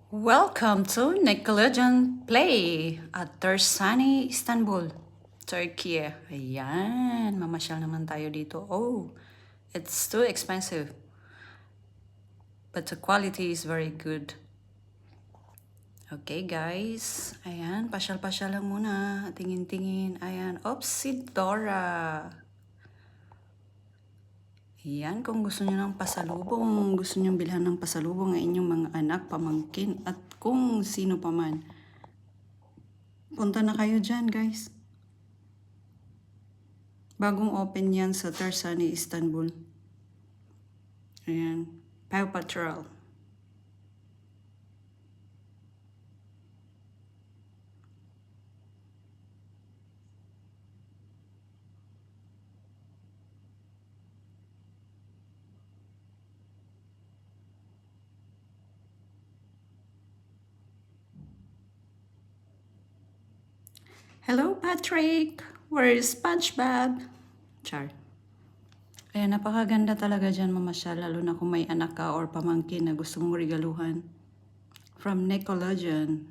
Welcome to Nickelodeon Play at Tersani, Istanbul, Turkey. Ayan, mamasyal naman tayo dito. Oh, it's too expensive, but the quality is very good. Okay guys, ayan, pasyal-pasyal lang muna, tingin-tingin. Ayan, oops, si Dora. Ayan, kung gusto niyo ng pasalubong, gusto niyo bilhan ng pasalubong ang inyong mga anak, pamangkin, at kung sino pa man. Punta na kayo dyan, guys. Bagong open yan sa Tersani, Istanbul. Ayan, Paw Patrol. Hello, Patrick! Where is SpongeBob? Char. Ayan, napakaganda talaga dyan mamasyal, lalo na kung may anak ka or pamangkin na gusto mong regaluhan. From Nickelodeon.